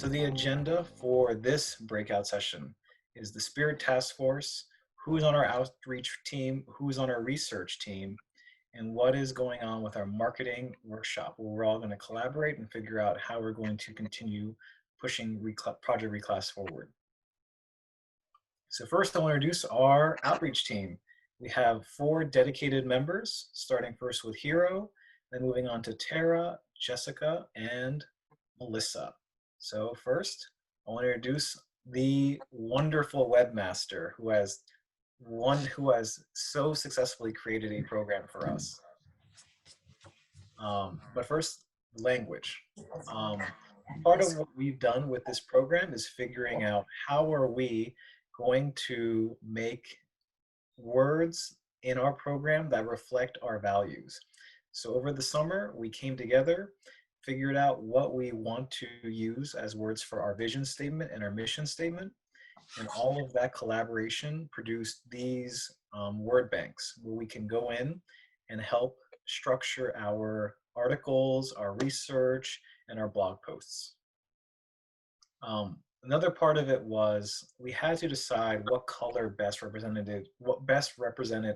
So the agenda for this breakout session is the Spirit Task Force, who's on our outreach team, who's on our research team, and what is going on with our marketing workshop, where we're all going to collaborate and figure out how we're going to continue pushing Project Reclass forward. So first I want to introduce our outreach team. We have 4 dedicated members, starting first with Hiro, then moving on to Tara, Jessica, and Melissa. So first, I want to introduce the wonderful webmaster who has so successfully created a program for us. But first, language. Part of what we've done with this program is figuring out how are we going to make words in our program that reflect our values. So over the summer, we came together, figured out what we want to use as words for our vision statement and our mission statement. And all of that collaboration produced these word banks where we can go in and help structure our articles, our research, and our blog posts. Another part of it was we had to decide what color best represented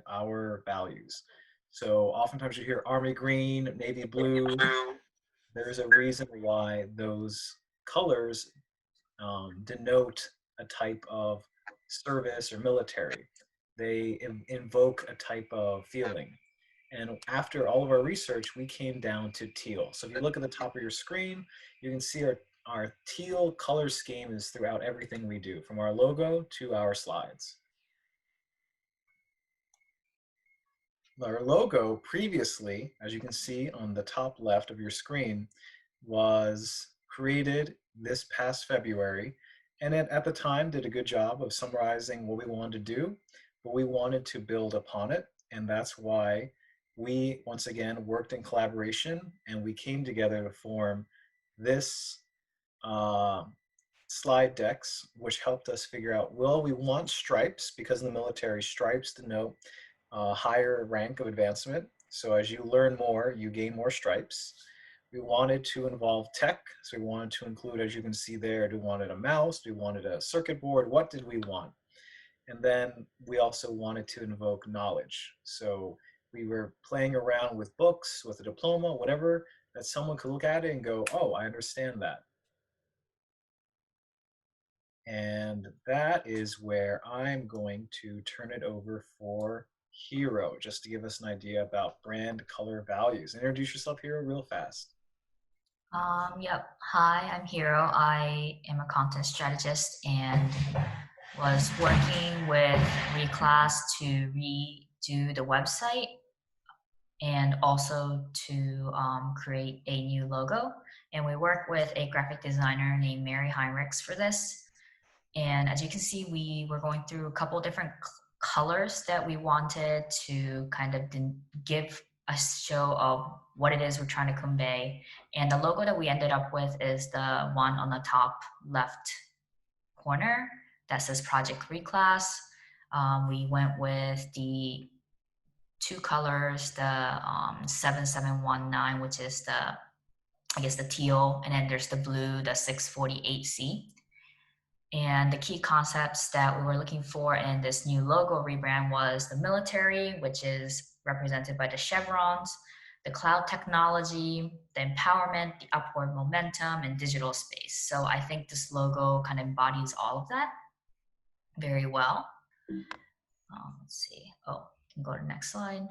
our values. So oftentimes you hear army green, navy blue. There's a reason why those colors denote a type of service or military. They invoke a type of feeling. And after all of our research, we came down to teal. So if you look at the top of your screen, you can see our teal color scheme is throughout everything we do, from our logo to our slides. Our logo previously, as you can see on the top left of your screen, was created this past February. And it, at the time, did a good job of summarizing what we wanted to do, but we wanted to build upon it. And that's why we, once again, worked in collaboration and we came together to form this slide decks, which helped us figure out, well, we want stripes because in the military, stripes denote higher rank of advancement. So as you learn more, you gain more stripes. We wanted to involve tech. So we wanted to include, as you can see there, do we wanted a mouse? Do we wanted a circuit board? What did we want? And then we also wanted to invoke knowledge. So we were playing around with books, with a diploma, whatever, that someone could look at it and go, oh, I understand that. And that is where I'm going to turn it over for Hiro, just to give us an idea about brand color values. Introduce yourself, Hiro, real fast. Yep. Hi, I'm Hiro. I am a content strategist and was working with Reclass to redo the website and also to create a new logo. And we work with a graphic designer named Mary Heinrichs for this. And as you can see, we were going through a couple different colors that we wanted to kind of give a show of what it is we're trying to convey. And the logo that we ended up with is the one on the top left corner that says Project Reclass. We went with the 2 colors, the 7719, which is the teal, and then there's the blue, the 648C. And the key concepts that we were looking for in this new logo rebrand was the military, which is represented by the chevrons, the cloud technology, the empowerment, the upward momentum, and digital space. So I think this logo kind of embodies all of that very well. Let's see. Oh, can go to the next slide.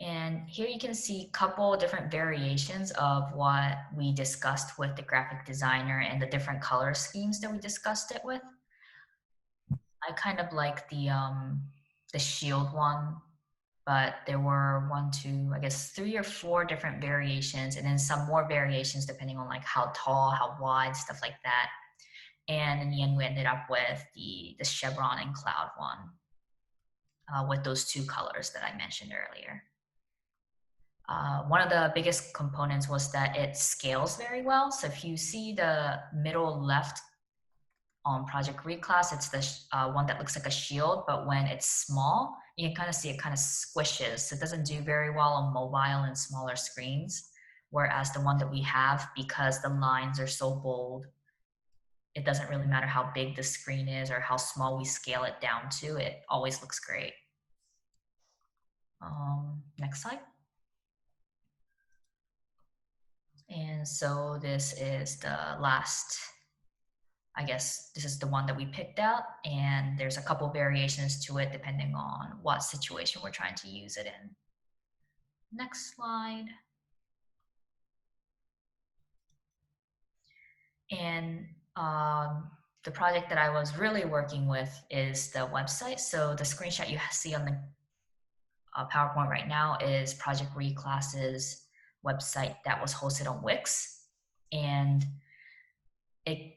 And here you can see a couple different variations of what we discussed with the graphic designer and the different color schemes that we discussed it with. I kind of like the shield one, but there were 3 or 4 different variations, and then some more variations depending on like how tall, how wide, stuff like that. And in the end, we ended up with the chevron and cloud one with those 2 colors that I mentioned earlier. One of the biggest components was that it scales very well. So if you see the middle left on Project Reclass, it's the one that looks like a shield, but when it's small, you can kind of see it kind of squishes. So it doesn't do very well on mobile and smaller screens. Whereas the one that we have, because the lines are so bold, it doesn't really matter how big the screen is or how small we scale it down to, it always looks great. Next slide. And so this is the last, I guess this is the one that we picked out, and there's a couple variations to it depending on what situation we're trying to use it in. Next slide. And the project that I was really working with is the website. So the screenshot you see on the PowerPoint right now is Project Reclass's website that was hosted on Wix. And I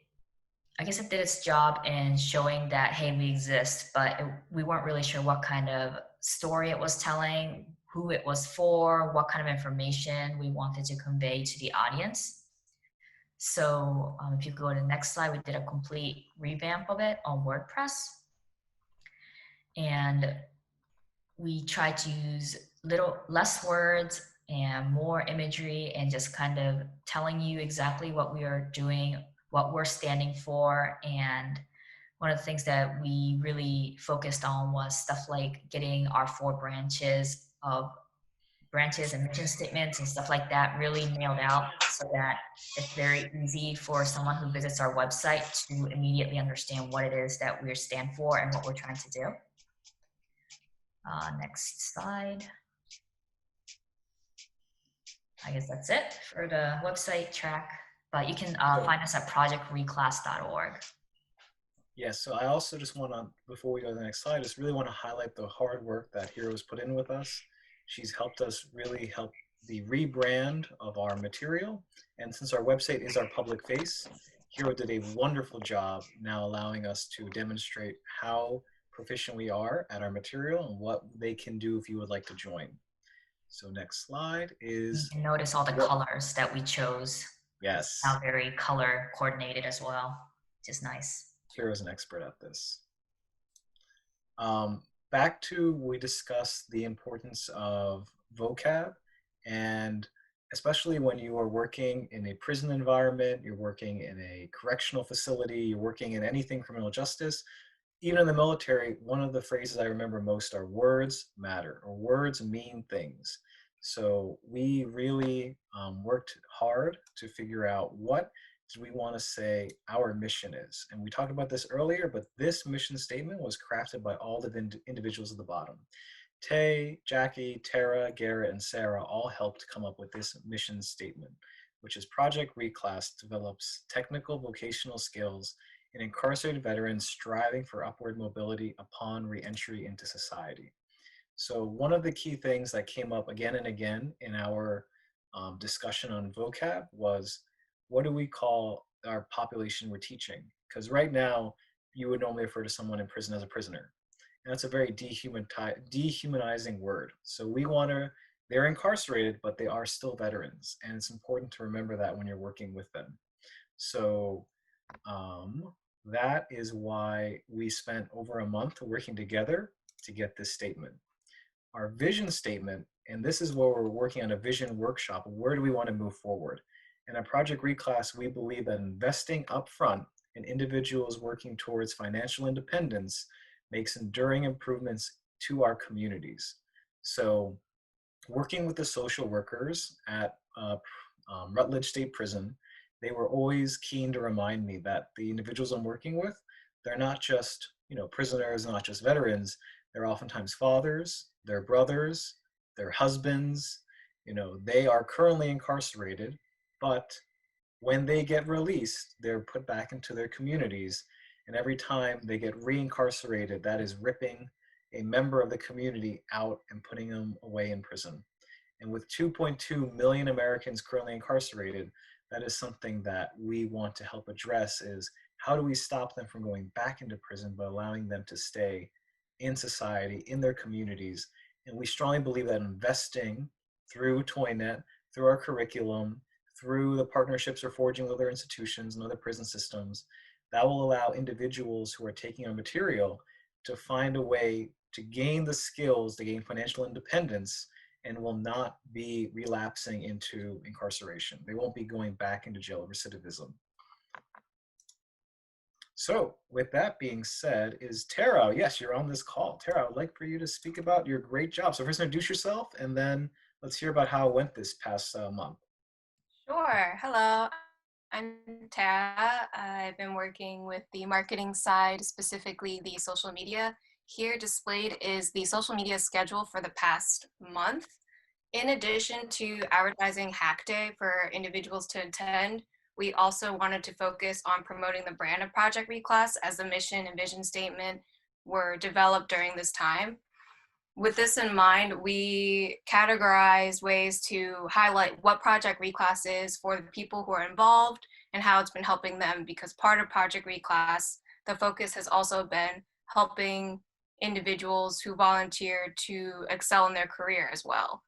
guess it did its job in showing that, hey, we exist, but we weren't really sure what kind of story it was telling, who it was for, what kind of information we wanted to convey to the audience. So if you go to the next slide, we did a complete revamp of it on WordPress. And we tried to use less words and more imagery and just kind of telling you exactly what we are doing, what we're standing for. And one of the things that we really focused on was stuff like getting our 4 branches and mission statements and stuff like that really nailed out, so that it's very easy for someone who visits our website to immediately understand what it is that we stand for and what we're trying to do. Next slide. I guess that's it for the website track, but you can find us at projectreclass.org. Yes, so I also just want to, before we go to the next slide, just really want to highlight the hard work that Hiro's put in with us. She's helped us really help the rebrand of our material. And since our website is our public face, Hiro did a wonderful job now allowing us to demonstrate how proficient we are at our material and what they can do if you would like to join. So next slide is... You can notice all the colors that we chose. Yes. Now very color coordinated as well, which is nice. Hiro's an expert at this. Back to, we discussed the importance of vocab, and especially when you are working in a prison environment, you're working in a correctional facility, you're working in anything criminal justice, even in the military, one of the phrases I remember most are words matter, or words mean things. So we really worked hard to figure out what do we want to say our mission is. And we talked about this earlier, but this mission statement was crafted by all the individuals at the bottom. Tay, Jackie, Tara, Garrett, and Sarah all helped come up with this mission statement, which is Project Reclass develops technical vocational skills in incarcerated veterans striving for upward mobility upon reentry into society. So one of the key things that came up again and again in our discussion on vocab was, what do we call our population we're teaching? Because right now, you would normally refer to someone in prison as a prisoner. And that's a very dehumanizing word. So we want to, they're incarcerated, but they are still veterans. And it's important to remember that when you're working with them. So that is why we spent over a month working together to get this statement. Our vision statement, and this is where we're working on a vision workshop. Where do we want to move forward? And at Project Reclass, we believe that investing upfront in individuals working towards financial independence makes enduring improvements to our communities. So working with the social workers at Rutledge State Prison, they were always keen to remind me that the individuals I'm working with, they're not just, prisoners, not just veterans, they're oftentimes fathers, they're brothers, they're husbands, they are currently incarcerated, but when they get released, they're put back into their communities. And every time they get reincarcerated, that is ripping a member of the community out and putting them away in prison. And with 2.2 million Americans currently incarcerated, that is something that we want to help address, is how do we stop them from going back into prison, but allowing them to stay in society, in their communities. And we strongly believe that investing through Toynet, through our curriculum, through the partnerships we're forging with other institutions and other prison systems, that will allow individuals who are taking our material to find a way to gain the skills to gain financial independence and will not be relapsing into incarceration. They won't be going back into jail, recidivism. So with that being said, is Tara, yes, you're on this call. Tara, I would like for you to speak about your great job. So first introduce yourself, and then let's hear about how it went this past month. Sure. Hello, I'm Tara. I've been working with the marketing side, specifically the social media. Here displayed is the social media schedule for the past month. In addition to advertising Hack Day for individuals to attend, we also wanted to focus on promoting the brand of Project Reclass, as the mission and vision statement were developed during this time. With this in mind, we categorize ways to highlight what Project Reclass is for the people who are involved and how it's been helping them, because part of Project Reclass, the focus has also been helping individuals who volunteer to excel in their career as well.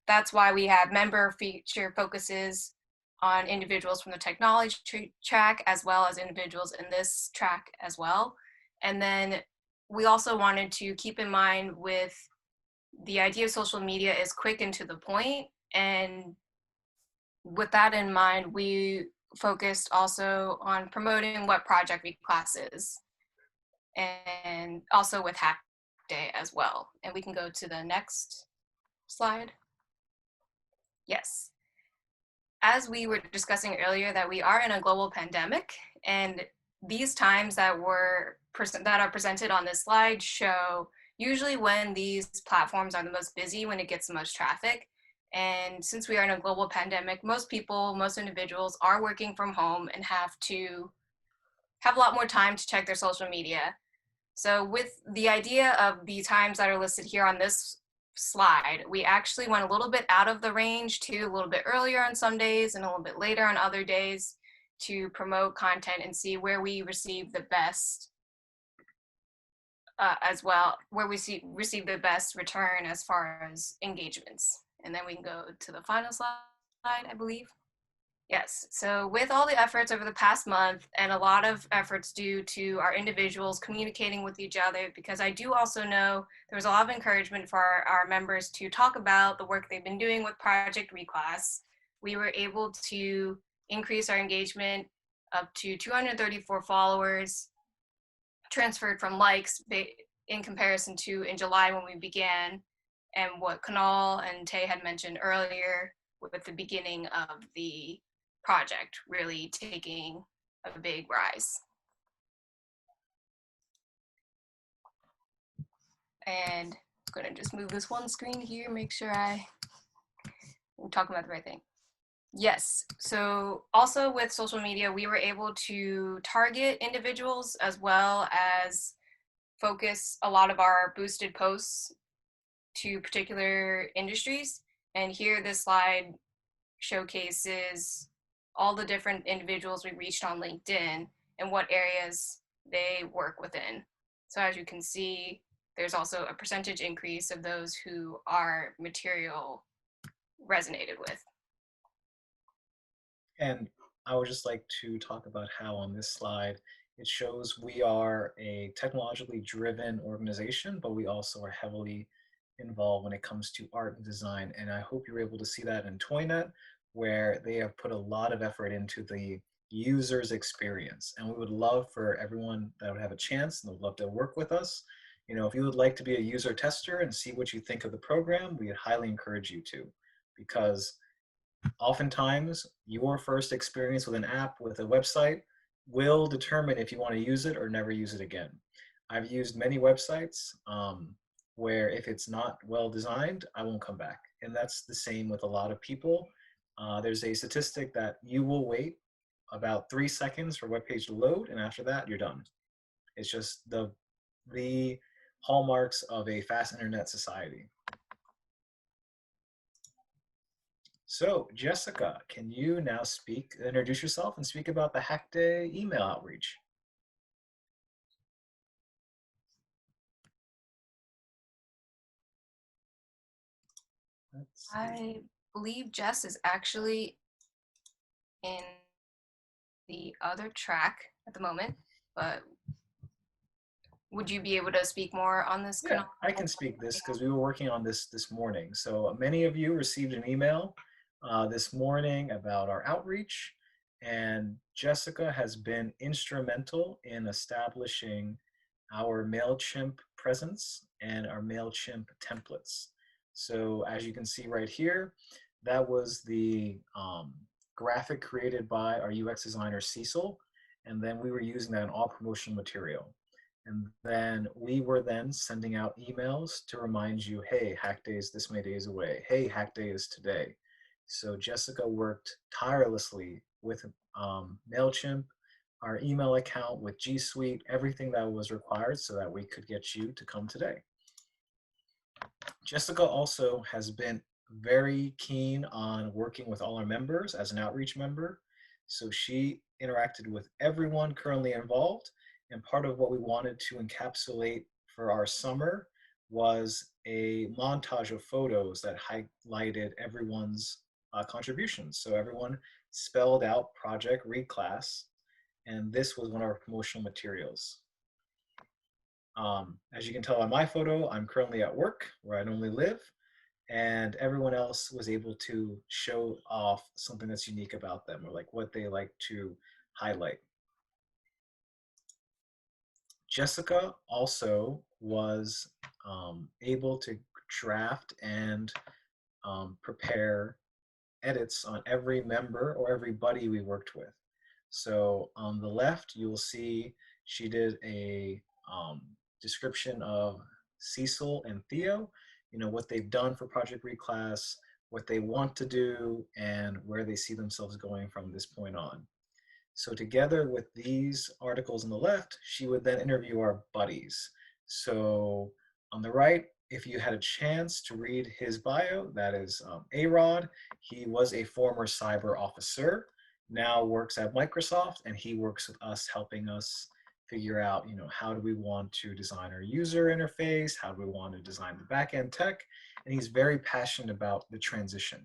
That's why we have member feature focuses on individuals from the technology track, as well as individuals in this track as well. And then we also wanted to keep in mind with the idea of social media is quick and to the point. And with that in mind, we focused also on promoting what Project Reclass is, and also with Hack Day as well. And we can go to the next slide. Yes. As we were discussing earlier, that we are in a global pandemic, and these times that are presented on this slide show usually when these platforms are the most busy, when it gets the most traffic. And since we are in a global pandemic, most people, most individuals are working from home and have to have a lot more time to check their social media. So with the idea of the times that are listed here on this slide, we actually went a little bit out of the range to a little bit earlier on some days and a little bit later on other days to promote content and see where we receive the best as well, where we receive the best return as far as engagements. And then we can go to the final slide, I believe. Yes, so with all the efforts over the past month, and a lot of efforts due to our individuals communicating with each other, because I do also know there was a lot of encouragement for our members to talk about the work they've been doing with Project Reclass. We were able to increase our engagement up to 234 followers, transferred from likes in comparison to in July when we began, and what Kunal and Tay had mentioned earlier with the beginning of the project really taking a big rise. And I'm gonna just move this one screen here, make sure I'm talking about the right thing. Yes, so also with social media, we were able to target individuals as well as focus a lot of our boosted posts to particular industries. And here this slide showcases all the different individuals we reached on LinkedIn and what areas they work within. So as you can see, there's also a percentage increase of those who our material resonated with. And I would just like to talk about how on this slide, it shows we are a technologically driven organization, but we also are heavily involved when it comes to art and design. And I hope you're able to see that in Toynet, where they have put a lot of effort into the user's experience. And we would love for everyone that would have a chance and would love to work with us. You know, if you would like to be a user tester and see what you think of the program, we would highly encourage you to, because oftentimes your first experience with an app, with a website, will determine if you want to use it or never use it again. I've used many websites where if it's not well designed, I won't come back. And that's the same with a lot of people. There's a statistic that you will wait about 3 seconds for a web page to load, and after that, you're done. It's just the hallmarks of a fast internet society. So, Jessica, can you now introduce yourself and speak about the Hack Day email outreach? I believe Jess is actually in the other track at the moment, but would you be able to speak more on this, Yeah, Kunal? I can speak this because we were working on this morning. So many of you received an email this morning about our outreach, and Jessica has been instrumental in establishing our MailChimp presence and our MailChimp templates. So as you can see right here, that was the graphic created by our UX designer Cecil, and then we were using that in all promotional material. And then we were then sending out emails to remind you, hey, Hack Day is this many days away. Hey, Hack Day is today. So Jessica worked tirelessly with MailChimp, our email account with G Suite, everything that was required so that we could get you to come today. Jessica also has been very keen on working with all our members as an outreach member. So she interacted with everyone currently involved. And part of what we wanted to encapsulate for our summer was a montage of photos that highlighted everyone's contributions. So everyone spelled out Project Reclass, and this was one of our promotional materials. As you can tell by my photo, I'm currently at work where I normally live, and everyone else was able to show off something that's unique about them or like what they like to highlight. Jessica also was able to draft and prepare edits on every member or every buddy we worked with. So on the left, you will see she did a description of Cecil and Theo, you know, what they've done for Project Reclass, what they want to do, and where they see themselves going from this point on. So together with these articles on the left, she would then interview our buddies. So on the right, if you had a chance to read his bio, that is A-Rod. He was a former cyber officer, now works at Microsoft, and he works with us, helping us figure out, you know, how do we want to design our user interface? How do we want to design the backend tech? And he's very passionate about the transition.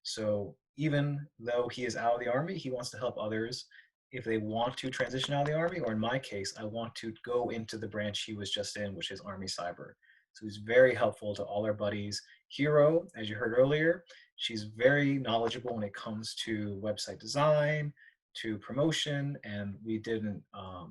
So even though he is out of the Army, he wants to help others if they want to transition out of the Army, or in my case, I want to go into the branch he was just in, which is Army Cyber. So he's very helpful to all our buddies. Hiro, as you heard earlier, she's very knowledgeable when it comes to website design, to promotion, and we did a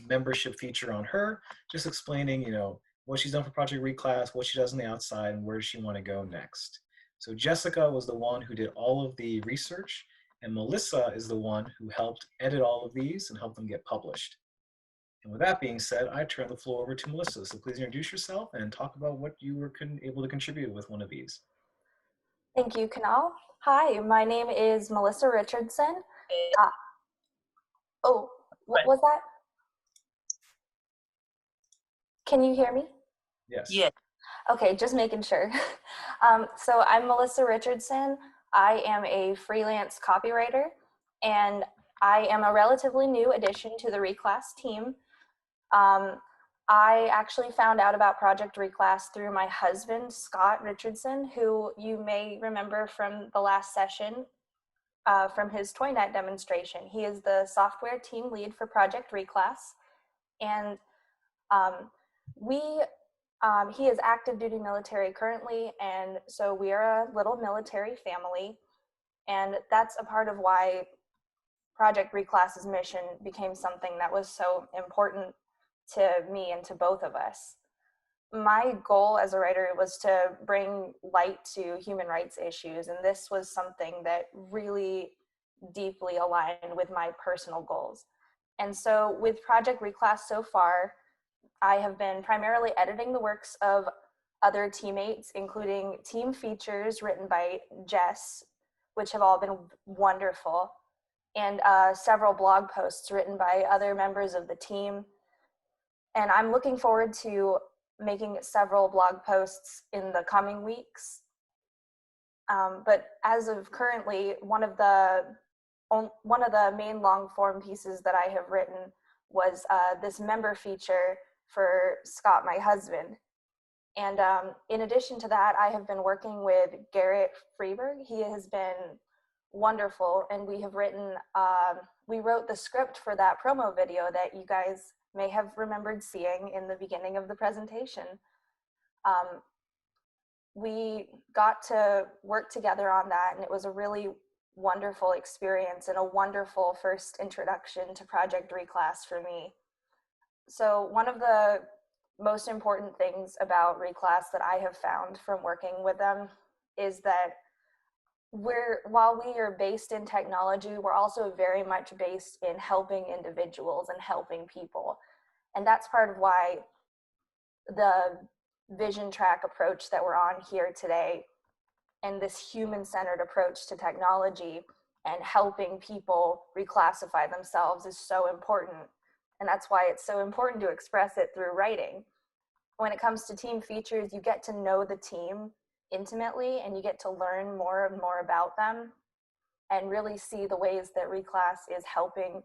membership feature on her, just explaining, you know, what she's done for Project Reclass, what she does on the outside, and where does she want to go next. So Jessica was the one who did all of the research, and Melissa is the one who helped edit all of these and help them get published. And with that being said, I turn the floor over to Melissa. So please introduce yourself and talk about what you were able to contribute with one of these. Thank you, Kunal. Hi, my name is Melissa Richardson. What was that? Can you hear me? Yes. Yeah. Okay, just making sure. So I'm Melissa Richardson. I am a freelance copywriter, and I am a relatively new addition to the Reclass team. I actually found out about Project Reclass through my husband, Scott Richardson, who you may remember from the last session from his ToyNet demonstration. He is the software team lead for Project Reclass, and he is active duty military currently, and so we are a little military family, and that's a part of why Project Reclass's mission became something that was so important to me and to both of us. My goal as a writer was to bring light to human rights issues, and this was something that really deeply aligned with my personal goals. And so with Project Reclass so far, I have been primarily editing the works of other teammates, including team features written by Jess, which have all been wonderful, and several blog posts written by other members of the team. And I'm looking forward to making several blog posts in the coming weeks. But as of currently, one of the main long form pieces that I have written was this member feature for Scott, my husband. And in addition to that, I have been working with Garrett Freeberg. He has been wonderful, and we have written, we wrote the script for that promo video that you guys may have remembered seeing in the beginning of the presentation. We got to work together on that, and it was a really wonderful experience and a wonderful first introduction to Project Reclass for me. So one of the most important things about Reclass that I have found from working with them is that while we are based in technology, we're also very much based in helping individuals and helping people. And that's part of why the vision track approach that we're on here today and this human-centered approach to technology and helping people reclassify themselves is so important. And that's why it's so important to express it through writing. When it comes to team features, you get to know the team intimately and you get to learn more and more about them and really see the ways that Reclass is helping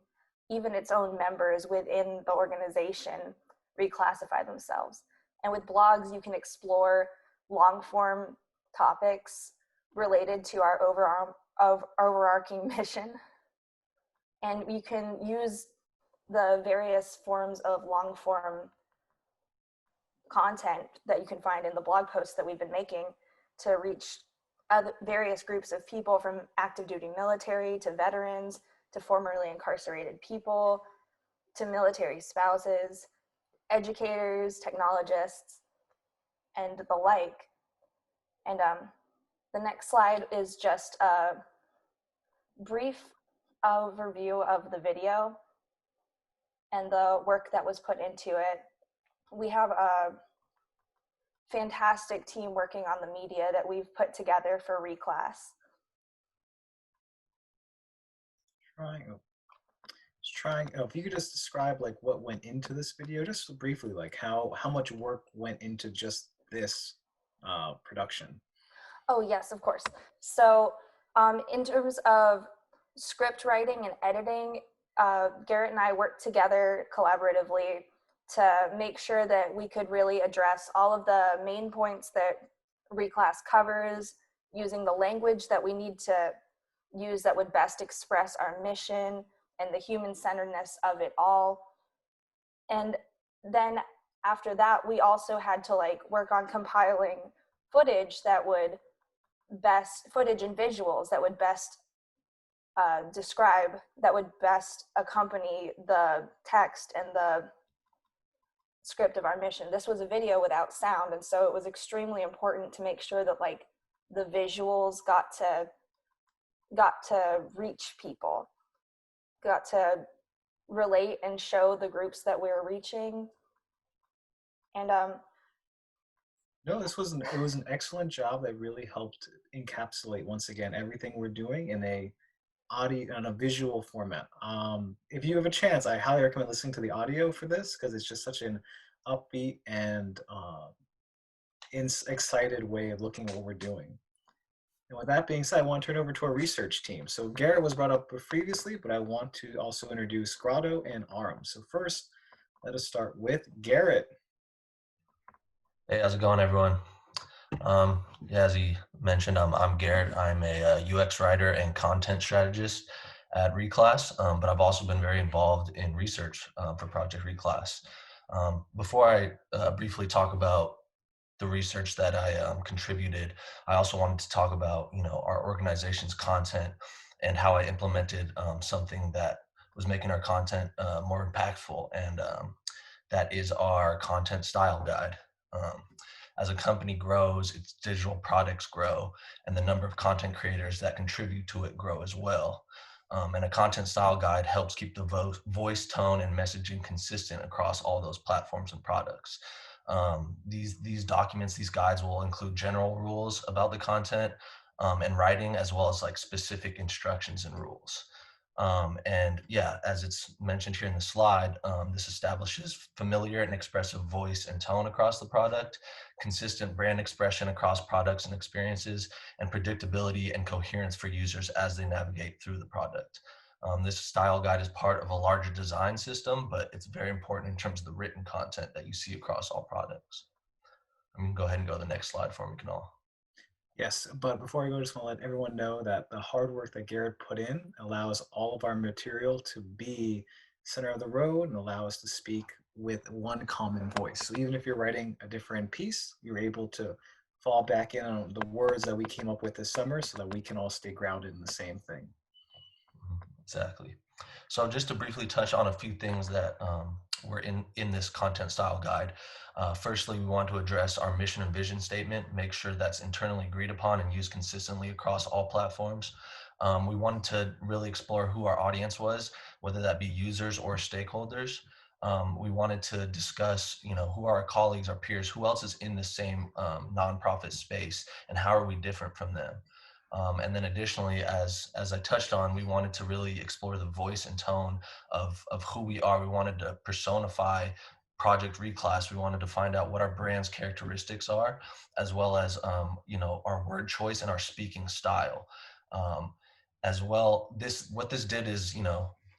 even its own members within the organization reclassify themselves. And with blogs, you can explore long-form topics related to our overarching mission. And you can use the various forms of long-form content that you can find in the blog posts that we've been making to reach various groups of people, from active duty military to veterans to formerly incarcerated people to military spouses, educators, technologists, and the like. And the next slide is just a brief overview of the video and the work that was put into it. We have a fantastic team working on the media that we've put together for Reclass. If you could just describe like what went into this video, just briefly, like how much work went into just this production. Oh yes, of course. So in terms of script writing and editing, Garrett and I worked together collaboratively to make sure that we could really address all of the main points that Reclass covers, using the language that we need to use that would best express our mission and the human-centeredness of it all. And then after that, we also had to work on compiling footage footage and visuals that would best describe, that would best accompany the text and the script of our mission. This was a video without sound, and so it was extremely important to make sure that the visuals got to reach people, got to relate and show the groups that we were reaching. And no, it was an excellent job that really helped encapsulate once again everything we're doing in a visual format. If you have a chance, I highly recommend listening to the audio for this because it's just such an upbeat and excited way of looking at what we're doing. And with that being said, I want to turn over to our research team. So Garrett was brought up previously, but I want to also introduce Grato and Aram. So first, let us start with Garrett. Hey, how's it going, everyone? Yeah, as he mentioned, I'm Garrett. I'm a UX writer and content strategist at Reclass, but I've also been very involved in research for Project Reclass. Before I briefly talk about the research that I contributed, I also wanted to talk about our organization's content and how I implemented something that was making our content more impactful, and that is our content style guide. As a company grows, its digital products grow, and the number of content creators that contribute to it grow as well. And a content style guide helps keep the voice, tone, and messaging consistent across all those platforms and products. These documents, these guides will include general rules about the content and writing, as well as specific instructions and rules. And yeah, as it's mentioned here in the slide, this establishes familiar and expressive voice and tone across the product, consistent brand expression across products and experiences, and predictability and coherence for users as they navigate through the product. This style guide is part of a larger design system, but it's very important in terms of the written content that you see across all products. I'm going to go ahead and go to the next slide for me, Kunal. Yes, but before I go, I just want to let everyone know that the hard work that Garrett put in allows all of our material to be center of the road and allow us to speak with one common voice. So even if you're writing a different piece, you're able to fall back in on the words that we came up with this summer so that we can all stay grounded in the same thing. Exactly. So just to briefly touch on a few things that were in this content style guide. Firstly, we want to address our mission and vision statement, make sure that's internally agreed upon and used consistently across all platforms. We wanted to really explore who our audience was, whether that be users or stakeholders. We wanted to discuss, who are our colleagues, our peers, who else is in the same nonprofit space, and how are we different from them. And then additionally, as I touched on, we wanted to really explore the voice and tone of who we are. We wanted to personify Project Reclass. We wanted to find out what our brand's characteristics are, as well as, our word choice and our speaking style. As well, what this did is,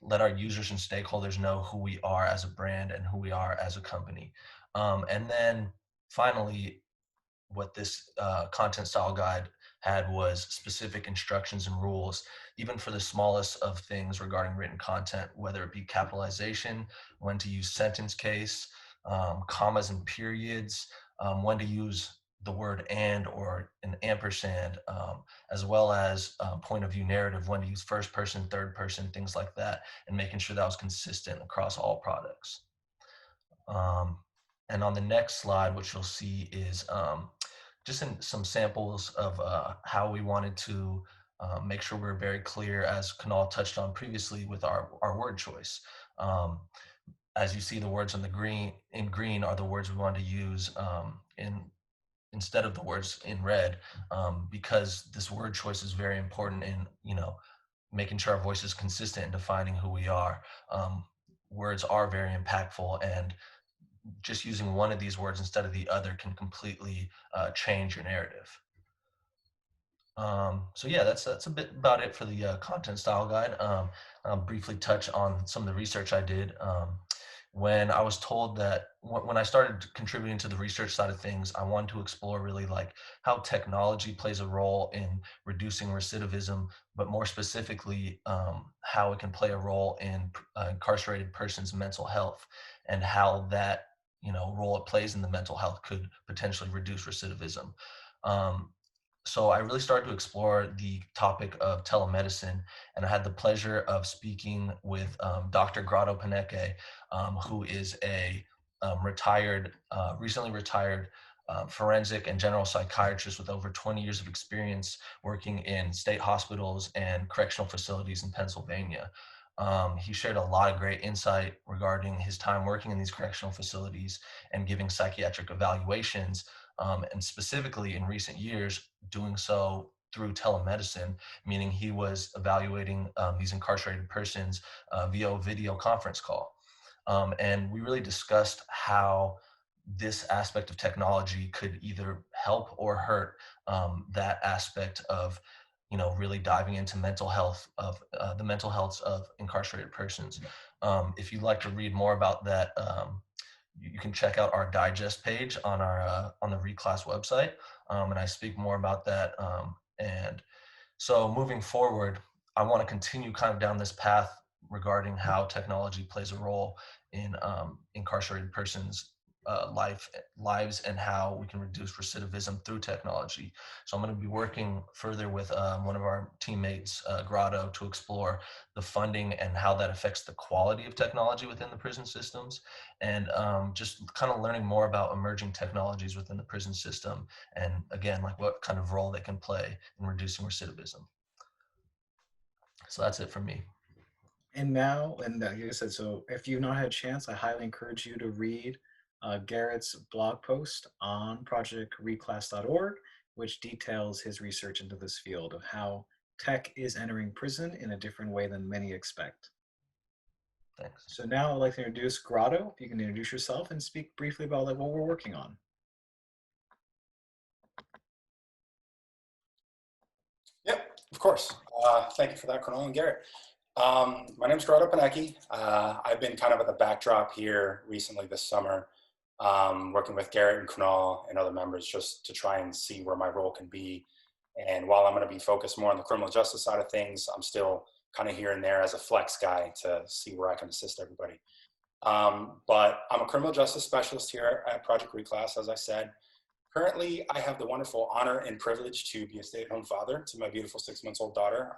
let our users and stakeholders know who we are as a brand and who we are as a company. And then finally, what this content style guide had was specific instructions and rules, even for the smallest of things regarding written content, whether it be capitalization, when to use sentence case, commas and periods, when to use the word and or an ampersand, as well as point of view narrative, when to use first person, third person, things like that, and making sure that was consistent across all products. And on the next slide, what you'll see is just some samples of how we wanted to make sure we're very clear, as Kunal touched on previously, with our word choice. As you see, the words in green are the words we want to use instead of the words in red, because this word choice is very important in making sure our voice is consistent in defining who we are. Words are very impactful, and just using one of these words instead of the other can completely change your narrative. So yeah, that's a bit about it for the content style guide. I'll briefly touch on some of the research I did. When I was told that when I started contributing to the research side of things, I wanted to explore really like how technology plays a role in reducing recidivism, but more specifically, how it can play a role in incarcerated persons' mental health, and how that role it plays in the mental health could potentially reduce recidivism. So I really started to explore the topic of telemedicine, and I had the pleasure of speaking with Dr. Grato Paneque, who is a recently retired forensic and general psychiatrist with over 20 years of experience working in state hospitals and correctional facilities in Pennsylvania. He shared a lot of great insight regarding his time working in these correctional facilities and giving psychiatric evaluations, and specifically in recent years, doing so through telemedicine, meaning he was evaluating these incarcerated persons via video conference call. And we really discussed how this aspect of technology could either help or hurt that aspect of really diving into mental health of the mental health of incarcerated persons. If you'd like to read more about that, you can check out our digest page on the Reclass website, and I speak more about that. And so moving forward, I want to continue kind of down this path regarding how technology plays a role in incarcerated persons' lives and how we can reduce recidivism through technology. So I'm going to be working further with one of our teammates, Grato, to explore the funding and how that affects the quality of technology within the prison systems, and just kind of learning more about emerging technologies within the prison system, and again, like what kind of role they can play in reducing recidivism. So that's it from me. And now, and like I said, so if you've not had a chance, I highly encourage you to read Garrett's blog post on projectreclass.org, which details his research into this field of how tech is entering prison in a different way than many expect. Thanks. So now I'd like to introduce Grato. If you can introduce yourself and speak briefly about like what we're working on. Yep, of course. Thank you for that, Kunal and Garrett. My name is Grato Paneque. I've been kind of at the backdrop here recently this summer, working with Garrett and Kunal and other members just to try and see where my role can be. And while I'm going to be focused more on the criminal justice side of things, I'm still kind of here and there as a flex guy to see where I can assist everybody. But I'm a criminal justice specialist here at Project Reclass, as I said. Currently, I have the wonderful honor and privilege to be a stay-at-home father to my beautiful 6-month-old daughter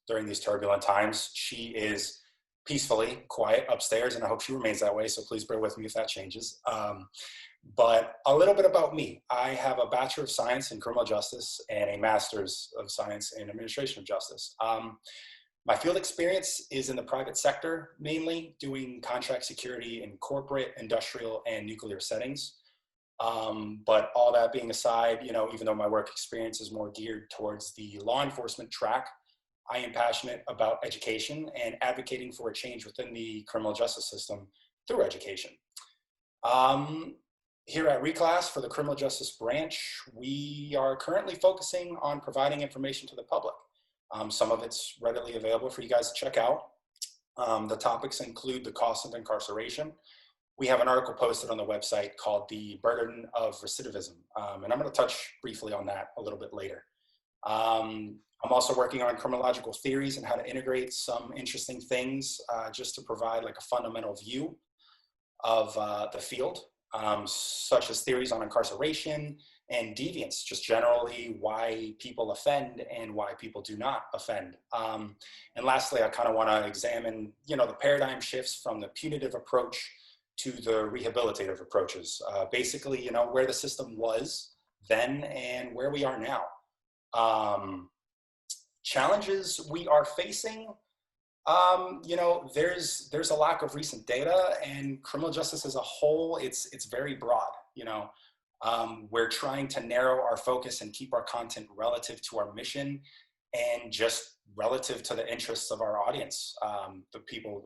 during these turbulent times. She is peacefully quiet upstairs, and I hope she remains that way, so please bear with me if that changes. But a little bit about me. I have a Bachelor of Science in Criminal Justice and a Master's of Science in Administration of Justice. My field experience is in the private sector, mainly doing contract security in corporate, industrial, and nuclear settings. But all that being aside, you know, even though my work experience is more geared towards the law enforcement track, I am passionate about education and advocating for a change within the criminal justice system through education. Here at Reclass for the criminal justice branch, we are currently focusing on providing information to the public. Some of it's readily available for you guys to check out. The topics include the cost of incarceration. We have an article posted on the website called The Burden of Recidivism, and I'm going to touch briefly on that a little bit later. I'm also working on criminological theories and how to integrate some interesting things just to provide like a fundamental view of the field, such as theories on incarceration and deviance, just generally why people offend and why people do not offend. And lastly, I kind of want to examine, you know, the paradigm shifts from the punitive approach to the rehabilitative approaches. Basically, you know, where the system was then and where we are now. Challenges we are facing, you know, there's a lack of recent data, and criminal justice as a whole, it's very broad, you know. We're trying to narrow our focus and keep our content relative to our mission and just relative to the interests of our audience, the people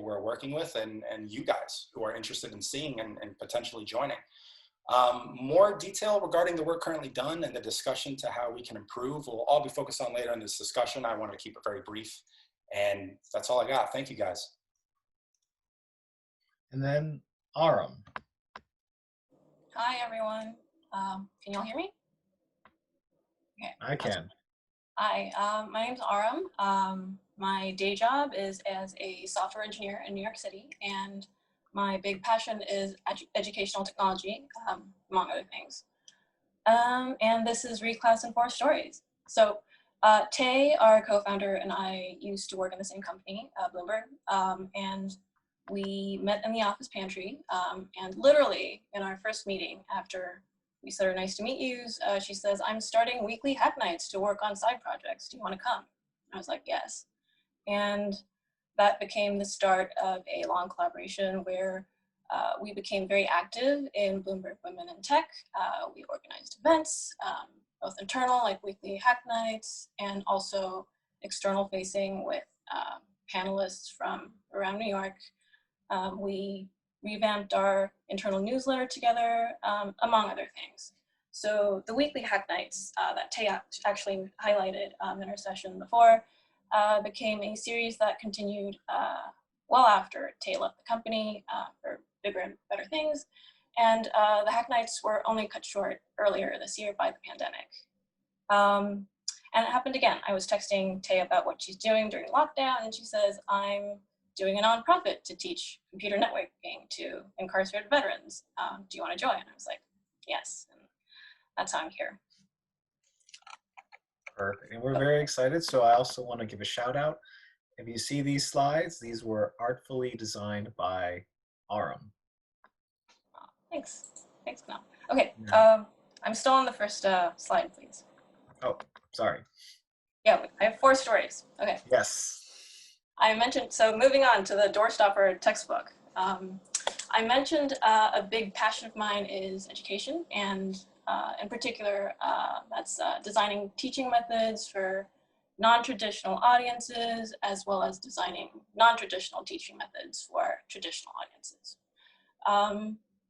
we're working with, and you guys who are interested in seeing and potentially joining. More detail regarding the work currently done and the discussion to how we can improve will all be focused on later in this discussion. I want to keep it very brief, and that's all I got. Thank you, guys. And then Aram. Hi, everyone. Can you all hear me? Okay. I can. Hi, my name's Aram. My day job is as a software engineer in New York City, and my big passion is educational technology, among other things. And this is Reclass in 4 Stories. So Tay, our co-founder, and I used to work in the same company, Bloomberg, and we met in the office pantry, and literally in our first meeting after we said our nice to meet yous, she says, I'm starting weekly hack nights to work on side projects. Do you want to come? I was like, yes. And that became the start of a long collaboration where we became very active in Bloomberg Women in Tech. We organized events, both internal, like weekly hack nights, and also external facing with panelists from around New York. We revamped our internal newsletter together, among other things. So the weekly hack nights that Tay actually highlighted in our session before became a series that continued well after Tay left the company for bigger and better things. And the hack nights were only cut short earlier this year by the pandemic. And it happened again. I was texting Tay about what she's doing during lockdown, and she says, I'm doing a nonprofit to teach computer networking to incarcerated veterans. Do you want to join? I was like, yes. And that's how I'm here. Perfect. And we're very excited. So I also want to give a shout out. If you see these slides, these were artfully designed by Aram. Oh, thanks. Thanks, Kunal. Okay, I'm still on the first slide, please. Oh, sorry. Yeah, I have 4 stories. Okay. Yes. I mentioned, so moving on to the doorstopper textbook. I mentioned a big passion of mine is education, and in particular, that's designing teaching methods for non-traditional audiences, as well as designing non-traditional teaching methods for traditional audiences.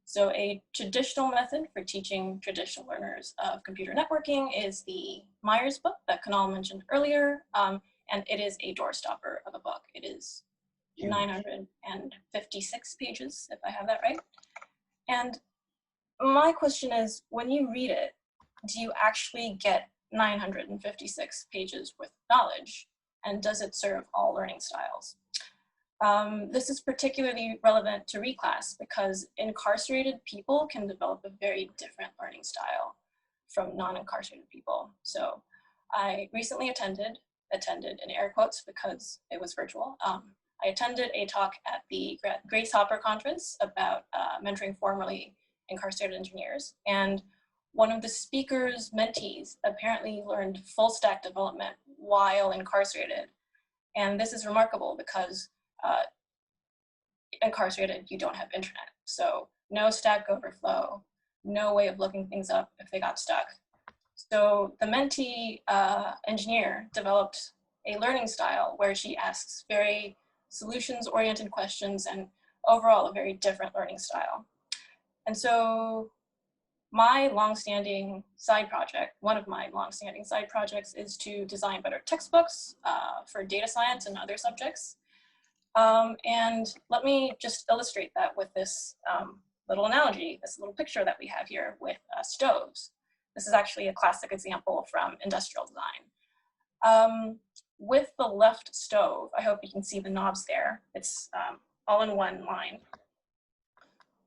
So a traditional method for teaching traditional learners of computer networking is the Myers book that Kunal mentioned earlier. And it is a doorstopper of a book. It is 956 pages, if I have that right. And my question is, when you read it, do you actually get 956 pages worth of knowledge? And does it serve all learning styles? This is particularly relevant to Reclass because incarcerated people can develop a very different learning style from non-incarcerated people. So I recently attended in air quotes because it was virtual. I attended a talk at the Grace Hopper conference about mentoring formerly incarcerated engineers. And one of the speaker's mentees apparently learned full stack development while incarcerated. And this is remarkable because incarcerated, you don't have internet. So no Stack Overflow, no way of looking things up if they got stuck. So the mentee engineer developed a learning style where she asks very solutions-oriented questions and overall a very different learning style. And so my longstanding side project, one of my longstanding side projects is to design better textbooks for data science and other subjects. And let me just illustrate that with this little analogy, this little picture that we have here with stoves. This is actually a classic example from industrial design. With the left stove, I hope you can see the knobs there. It's all in one line.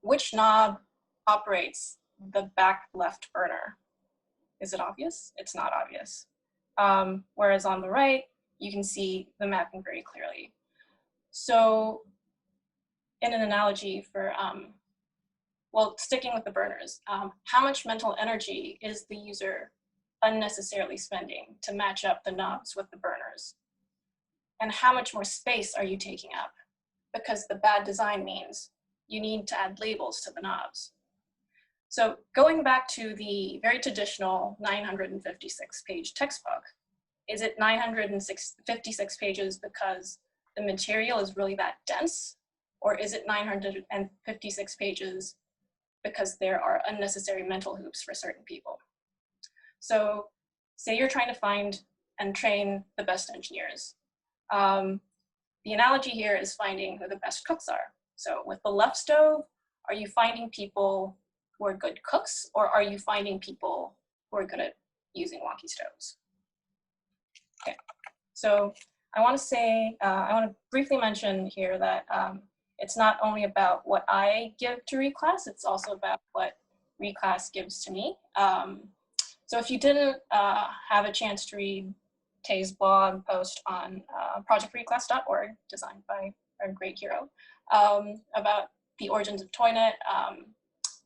Which knob operates the back left burner? Is it obvious? It's not obvious. Whereas on the right, you can see the mapping very clearly. So in an analogy for, well, sticking with the burners, how much mental energy is the user unnecessarily spending to match up the knobs with the burners? And how much more space are you taking up? Because the bad design means you need to add labels to the knobs. So going back to the very traditional 956-page textbook, is it 956 pages because the material is really that dense? Or is it 956 pages because there are unnecessary mental hoops for certain people? So say you're trying to find and train the best engineers. The analogy here is finding who the best cooks are. So with the left stove, are you finding people who are good cooks, or are you finding people who are good at using wonky stoves? Okay, so I want to briefly mention here that it's not only about what I give to Reclass, it's also about what Reclass gives to me. So if you didn't have a chance to read Tay's blog post on projectreclass.org, designed by our great Hiro, about the origins of Toynet,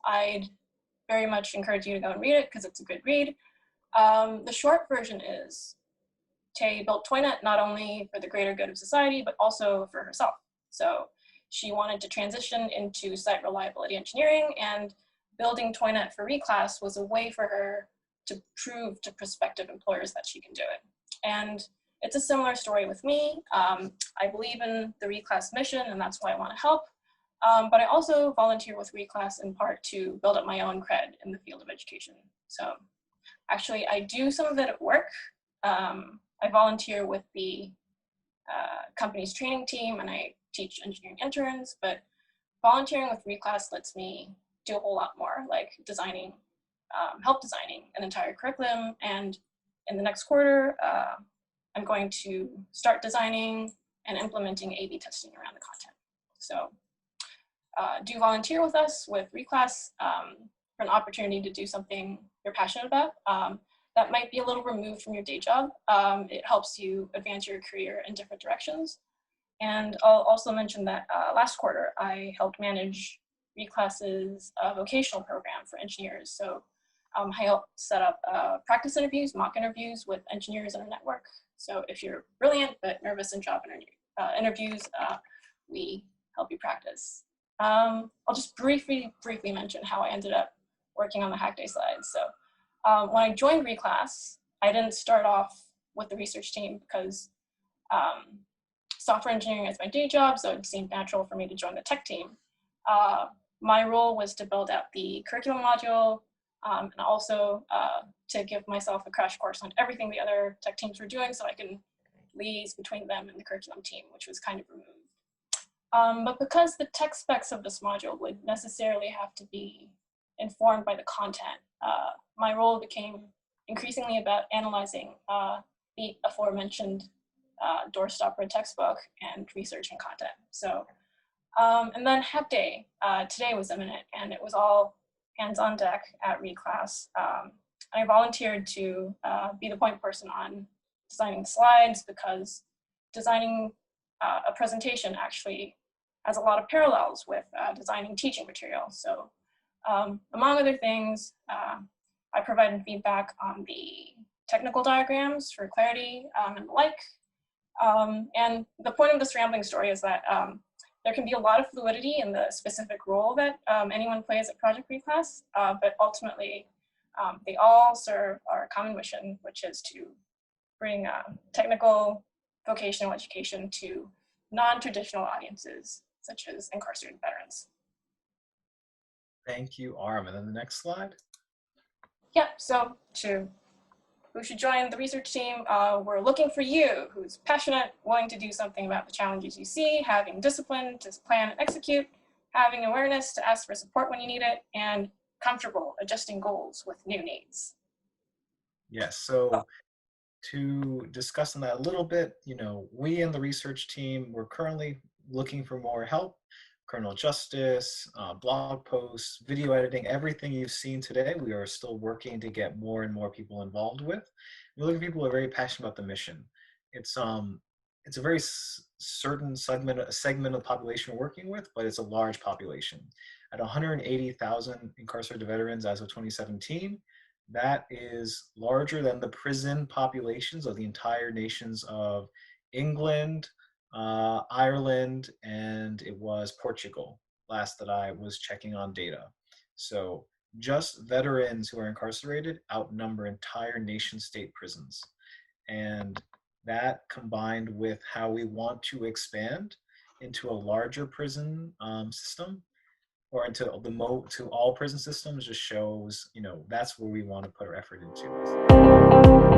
I'd very much encourage you to go and read it because it's a good read. The short version is Tay built Toynet not only for the greater good of society, but also for herself. So she wanted to transition into site reliability engineering, and building Toynet for Reclass was a way for her to prove to prospective employers that she can do it. And it's a similar story with me. I believe in the Reclass mission, and that's why I want to help. But I also volunteer with Reclass in part to build up my own cred in the field of education. So actually, I do some of it at work. I volunteer with the company's training team, and I teach engineering interns, but volunteering with Reclass lets me do a whole lot more, like designing, help designing an entire curriculum. And in the next quarter, I'm going to start designing and implementing A/B testing around the content. So do volunteer with us with Reclass for an opportunity to do something you're passionate about. That might be a little removed from your day job. It helps you advance your career in different directions. And I'll also mention that last quarter, I helped manage Reclass's vocational program for engineers. So I helped set up practice interviews, mock interviews with engineers in our network. So if you're brilliant but nervous in job interviews, we help you practice. I'll just briefly mention how I ended up working on the Hackday slides. So when I joined Reclass, I didn't start off with the research team because software engineering is my day job, so it seemed natural for me to join the tech team. My role was to build out the curriculum module, and also to give myself a crash course on everything the other tech teams were doing so I can liaise between them and the curriculum team, which was kind of removed. But because the tech specs of this module would necessarily have to be informed by the content, my role became increasingly about analyzing the aforementioned doorstopper textbook and research and content. So, and then Hackday today was imminent, and it was all hands on deck at Reclass. I volunteered to be the point person on designing slides because designing a presentation actually has a lot of parallels with designing teaching materials. So among other things, I provided feedback on the technical diagrams for clarity and the like. And the point of this rambling story is that there can be a lot of fluidity in the specific role that anyone plays at Project Reclass, but ultimately they all serve our common mission, which is to bring technical vocational education to non-traditional audiences, such as incarcerated veterans. Thank you, Aram. And then the next slide. Yeah, so who should join the research team? We're looking for you, who's passionate, willing to do something about the challenges you see, having discipline to plan and execute, having awareness to ask for support when you need it, and comfortable adjusting goals with new needs. Yes, so to discuss on that a little bit, we in the research team, we're currently looking for more help, criminal justice, blog posts, video editing, everything you've seen today, we are still working to get more and more people involved with. We're looking for people who are very passionate about the mission. It's a very certain segment of the population we're working with, but it's a large population. At 180,000 incarcerated veterans as of 2017, that is larger than the prison populations of the entire nations of England, Ireland, and it was Portugal, last that I was checking on data. So just veterans who are incarcerated outnumber entire nation state prisons. And that combined with how we want to expand into a larger prison system, or into to all prison systems, just shows, that's where we want to put our effort into.